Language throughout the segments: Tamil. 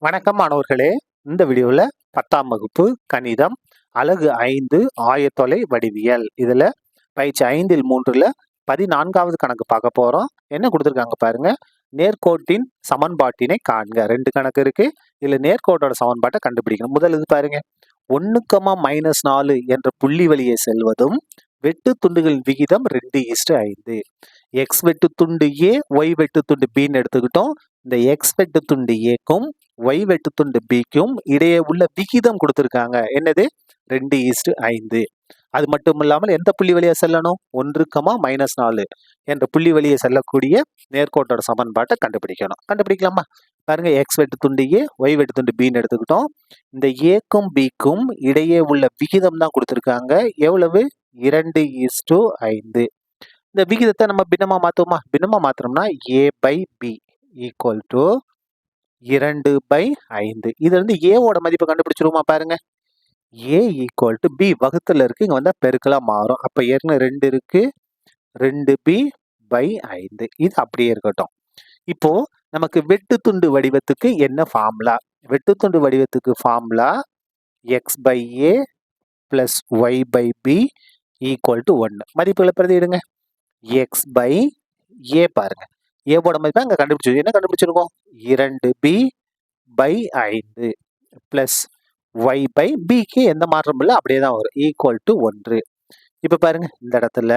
வணக்கம் மாணவர்களே. இந்த வீடியோவில் 10ஆம் வகுப்பு கணிதம் அலகு 5 ஆயத்தொலை வடிவியல் இதில் பயிற்சி 5இல் 3ல் 14வது கணக்கு பார்க்க போகிறோம். என்ன கொடுத்துருக்காங்க பாருங்க. நேர்கோட்டின் சமன்பாட்டினை காண்க. 2 கணக்கு இருக்கு. இதில் நேர்கோட்டோட சமன்பாட்டை கண்டுபிடிக்கணும். முதல் இது பாருங்க. 1,-4 என்ற புள்ளி வழியே செல்வதும் வெட்டு துண்டுகளின் விகிதம் 2:5. எக்ஸ் வெட்டு துண்டு ஏ, ஒய் வெட்டு துண்டு பின்னு எடுத்துக்கிட்டோம். இந்த எக்ஸ் வெட்டு துண்டு ஏக்கும் ஒய் வெட்டு துண்டு பிக்கும் இடையே உள்ள விகிதம் கொடுத்துருக்காங்க. என்னது? 2:5. அது மட்டும் இல்லாமல் எந்த புள்ளி வழியா செல்லணும்? 1,-4 என்ற புள்ளி வழியே செல்லக்கூடிய நேர்கோட்டோட சமன்பாட்டை கண்டுபிடிக்கணும். கண்டுபிடிக்கலாமா? பாருங்க, எக்ஸ் வெட்டு துண்டு ஏ, ஒய் வெட்டு துண்டு பின்னு எடுத்துக்கிட்டோம். இந்த ஏக்கும் பிக்கும் இடையே உள்ள விகிதம் தான் கொடுத்துருக்காங்க. எவ்வளவு? 2:5. இந்த விகிதத்தை நம்ம பின்னமா மாத்துவோமா? பின்னமா மாத்திரம்னா a/b ஈக்குவல் டு 2/5. இது வந்து ஏவோட மதிப்பை கண்டுபிடிச்சிருவோமா? பாருங்க, a ஈக்குவல் டு b வகுத்துல இருக்கு, இங்க வந்தா பெருக்கலா மாறும். அப்ப ஏற்கனவே 2 இருக்கு, 2b/5. இது அப்படியே இருக்கட்டும். இப்போ நமக்கு வெட்டு துண்டு வடிவத்துக்கு என்ன ஃபார்முலா? வெட்டு துண்டு வடிவத்துக்கு formula x/a + y/b equal to 1. மதிப்புகளை பிரதியிடுங்க. x/a பாருங்க, ஏவோட மதிப்பை அங்க கண்டுபிடிச்சிருக்கோம். என்ன கண்டுபிடிச்சிருக்கோம்? 2b/5 பிளஸ் y/bக்கு எந்த மாற்றமும் இல்லை, அப்படியே தான் வரும். Equal to 1. இப்ப பாருங்க, இந்த இடத்துல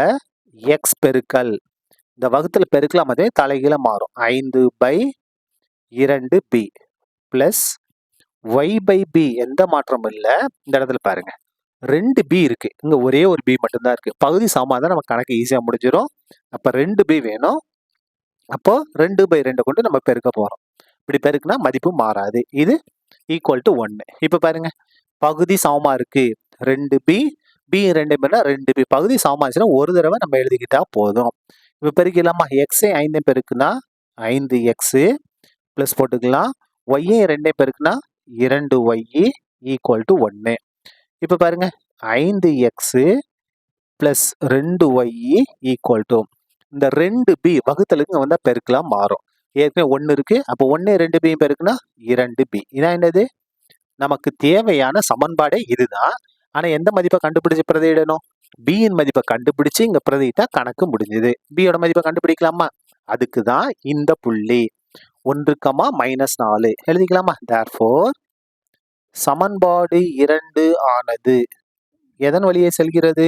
x பெருக்கல் இந்த வகுத்துல பெருக்கலாம் அதே தலைகீழ மாறும். 5/2b பிளஸ் y/b எந்த மாற்றமும் இல்லை. இந்த இடத்துல பாருங்க, 2b இருக்கு, இங்க ஒரே ஒரு b மட்டும்தான் இருக்கு. பகுதி சமமாதான் நம்ம கணக்கு ஈஸியா முடிஞ்சிடும். அப்ப 2b வேணும். அப்போ 2/2 கொண்டு நம்ம பெருக்க போறோம். இப்படி பெருக்குனா மதிப்பு மாறாது. இது ஈக்குவல் டு 1. இப்ப பாருங்க, பகுதி சமமா இருக்கு. 2b b 2 2b பகுதி சமமா இருந்துச்சுன்னா ஒரு தடவை நம்ம எழுதிக்கிட்டா போதும். இப்ப பெருக்கலாமா? x 5 பெருக்குனா 5x பிளஸ் போட்டுக்கலாம். y 2 பெருக்குனா 2y ஈக்குவல் டு 1. இப்ப பாருங்க, 5x plus 2y equal to இந்த 2b வகுத்தலுக்கு வந்தா பெருக்கலாம் மாறும். ஏற்கனவே 1 இருக்கு. அப்போ 1 2b பெருக்குனா 2b. இதான் என்னது? நமக்கு தேவையான சமன்பாடே இதுதான். ஆனா எந்த மதிப்பை கண்டுபிடிச்சு பிரதியிடணும்? b இன் மதிப்பை கண்டுபிடிச்சு இங்க பிரதியிட்டா கணக்கு முடிஞ்சது. b யோட மதிப்பை கண்டுபிடிக்கலாமா? அதுக்கு தான் இந்த புள்ளி 1,-4 எழுதிக்கலாமா? therefore சமன்பாடு 2 ஆனது எதன் வழியே செல்கிறது?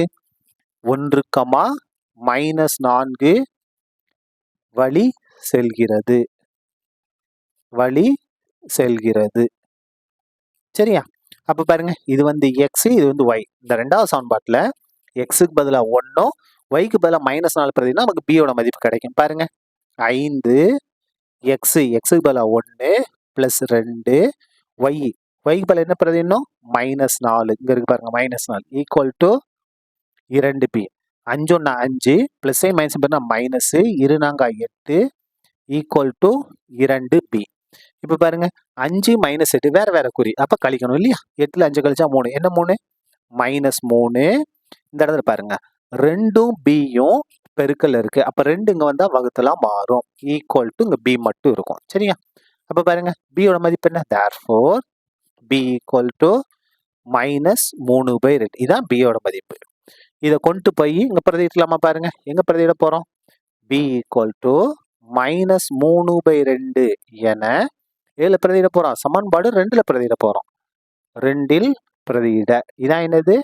1,-4 வழி செல்கிறது. சரியா? அப்ப பாருங்க, இது வந்து x, இது வந்து y. இந்த ரெண்டாவது சமன்பாட்டுல xக்கு பதிலா 1, yக்கு பதிலா -4 பிரதினா நமக்கு b யோட மதிப்பு கிடைக்கும். பாருங்க, 5x xக்கு பதிலா 1 பிளஸ் 2 yக்கு பதிலா என்ன பிரதினும்? -4. இங்க இருக்கு பாருங்க, -4 equal to 2b. 5 1 5 plus minus பண்ணா மைனஸ் 2 4 8 ஈக்குவல் டு 2b. இப்ப பாருங்க, 5 - 8 வேற வேற குறி, அப்ப கழிக்கணும் இல்லையா? 8ல 5 கழிச்சா 3. என்ன 3? -3. இந்த இடத்துல பாருங்க, 2ம் bயும் பெருக்கல் இருக்கு. அப்ப 2 இங்க வந்தா வகுத்தலா மாறும். ஈக்குவல் டு இங்க b மட்டும் இருக்கும். சரியா? அப்ப பாருங்க, b யோட மதிப்பு என்ன? therefore b equal to -3/2. இதான் b யோட மதிப்பு. இதை கொண்டு போய் இங்க பிரதியிடலாமா? பாருங்க, எங்க பிரதியிட போறோம்? b ஈக்குவல் டு -3/2 என ஏழு பிரதியிட போறோம். சமன்பாடு 2ல பிரதியிட போறோம். 2ல் பிரதியிட. இதான் என்னது?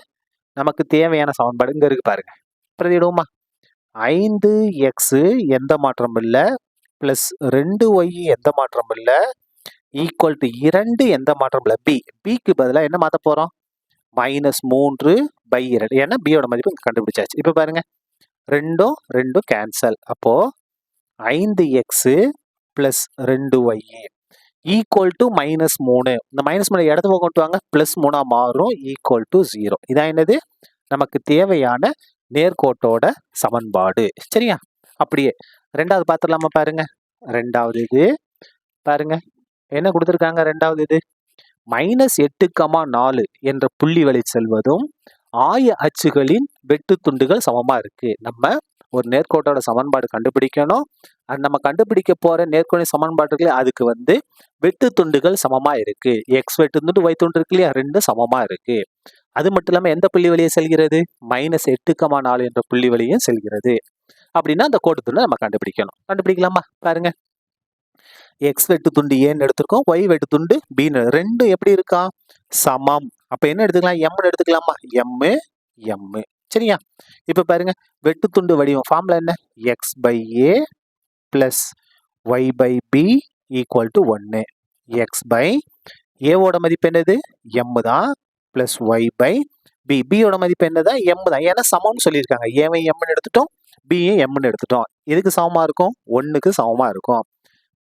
நமக்கு தேவையான சமன்பாடு இங்க இருக்கு பாருங்க. பிரதியிடுவோமா? 5x எந்த மாற்றம் இல்ல பிளஸ் 2y எந்த மாற்றம் இல்ல ஈக்குவல் டு 2 எந்த மாற்றம் இல்ல. bக்கு பதிலா என்ன மாத்த போறோம்? -3/2. ஏன்னா b யோட மதிப்பு கண்டுபிடிச்சாச்சு. இப்ப பாருங்க, 2 கேன்சல். அப்போ 5x plus 2y equal to -3. இந்த -3 இடத்து பக்கம் கொண்டு வாங்க, +3 மாறும். Equal to 0. இதான் என்னது? நமக்கு தேவையான நேர்கோட்டோட சமன்பாடு. சரியா? அப்படியே ரெண்டாவது பார்த்துடலாமா? பாருங்க, ரெண்டாவது இது பாருங்க, என்ன கொடுத்துருக்காங்க? ரெண்டாவது இது -8,4 என்ற புள்ளி வழி செல்வதும் ஆய அச்சுகளின் வெட்டு துண்டுகள் சமமா இருக்கு. நம்ம ஒரு நேர்கோட்டோட சமன்பாடு கண்டுபிடிக்கணும். அது நம்ம கண்டுபிடிக்க போற நேர்கோட்டின் சமன்பாட்டுகளே அதுக்கு வந்து வெட்டு துண்டுகள் சமமா இருக்கு. எக்ஸ் வெட்டு துண்டு y துண்டு இருக்கு இல்லையா, ரெண்டும் சமமா இருக்கு. அது மட்டும் இல்லாம எந்த புள்ளி வழியே செல்கிறது, -8,4 என்ற புள்ளி வழியும் செல்கிறது. அப்படின்னா அந்த கோட்டு துண்டை நம்ம கண்டுபிடிக்கணும். கண்டுபிடிக்கலாமா? பாருங்க, எக்ஸ் வெட்டு துண்டு ஏன்னு எடுத்திருக்கோம், y வெட்டு துண்டு பின்னு, ரெண்டும் எப்படி இருக்கா, சமம். அப்ப என்ன எடுத்துக்கலாம், எம்னு எடுத்துக்கலாமா, எம். சரியா? இப்ப பாருங்க, வெட்டு துண்டு வடிவம் ஃபார்முலா என்ன, x by a plus y by b equal to 1. X by ஏவோட மதிப்பு என்னது, எம் தான், பிளஸ் ஒய் பை பி, பியோட மதிப்பு என்னதான், எம் தான். ஏன்னா சமம்னு சொல்லியிருக்காங்க, ஏவை எம்னு எடுத்துட்டோம், பியும் எம்னு எடுத்துட்டோம். எதுக்கு சமமா இருக்கும், 1க்கு சமமா இருக்கும்.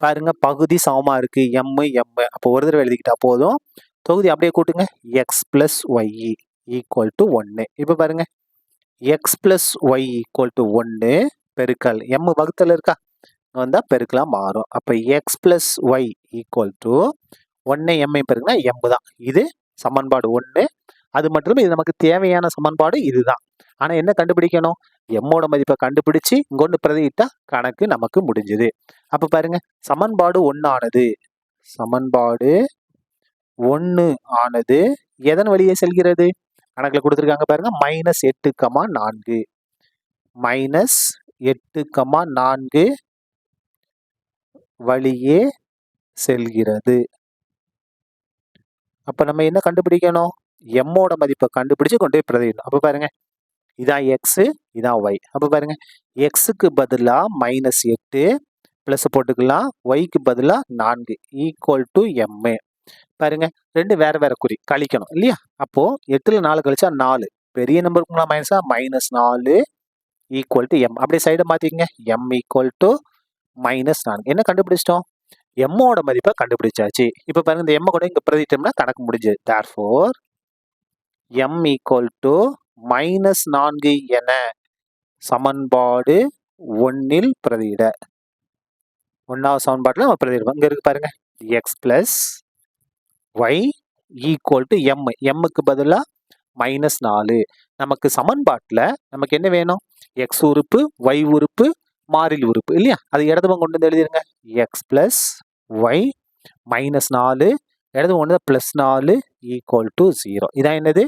பாருங்க, பகுதி சமமா இருக்கு, எம். அப்போ ஒரு தடவை எழுதிக்கிட்டா போதும். தொகுதி அப்படியே கூட்டுங்க, x plus y equal to 1. இப்போ பாருங்க, x plus y equal to 1 பெருக்கல் எம் வகுத்தல் இருக்கா, வந்தா பெருக்கலா மாறும். அப்ப x plus y equal to 1 m பெருக்குனா எம் தான். இது சமன்பாடு 1. அது மட்டும் இது நமக்கு தேவையான சமன்பாடு இதுதான். ஆனா என்ன கண்டுபிடிக்கணும், எம்மோட மதிப்பை கண்டுபிடிச்சு இங்கொண்டு பிரதியிட்டா கணக்கு நமக்கு முடிஞ்சது. அப்ப பாருங்க, சமன்பாடு 1 ஆனது எதன் வழியே செல்கிறது, கணக்குல கொடுத்திருக்காங்க பாருங்க, -8,4 -8,4 வழியே செல்கிறது. அப்ப நம்ம என்ன கண்டுபிடிக்கணும், எம்மோட மதிப்பை கண்டுபிடிச்சு கொண்டு போய் பிரதியிடணும். அப்ப பாருங்க, இதான் எக்ஸ், இதான் ஒய். அப்ப பாருங்க, எக்ஸுக்கு பதிலா -8 பிளஸ் போட்டுக்கலாம், ஒய்க்கு பதிலா 4 ஈக்குவல் டு எம். பாருங்க, ரெண்டு வேற வேற குறி கழிக்கணும் இல்லையா, அப்போ 8ல 4 கழிச்சா 4, பெரிய நம்பருக்கு மைனஸா -4 ஈக்குவல் டு எம். அப்படியே சைடை மாத்திக்கங்க, எம் ஈக்குவல் டு -4. என்ன கண்டுபிடிச்சிட்டோம், எம்மோட மதிப்பை கண்டுபிடிச்சாச்சு. இப்ப பாருங்க, இந்த எம் கூட இங்க பிரதிட்டோம்னா கணக்கு முடிஞ்சது. therefore எம் ஈக்குவல் டு -4 என சமன்பாடு 1ல் பிரதியிட. 1வது சமன்பாட்டில் நம்ம பிரதியிடுவோம். இங்க இருக்கு பாருங்க, x plus y equal to m, எம்முக்கு பதிலாக -4. நமக்கு சமன்பாட்டில் நமக்கு என்ன வேணும், எக்ஸ் உறுப்பு, ஒய் உறுப்பு, மாறிலி உறுப்பு இல்லையா, அது இடது பக்கம் கொண்டு வந்து எழுதிருங்க, எக்ஸ் பிளஸ் ஒய் -4, இடது கொண்டு +4 ஈக்குவல் டு 0. இதான் என்னது,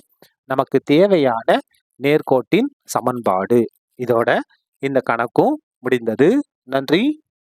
நமக்கு தேவையான நேர்கோட்டின் சமன்பாடு. இதோட இந்த கணக்கும் முடிந்தது. நன்றி.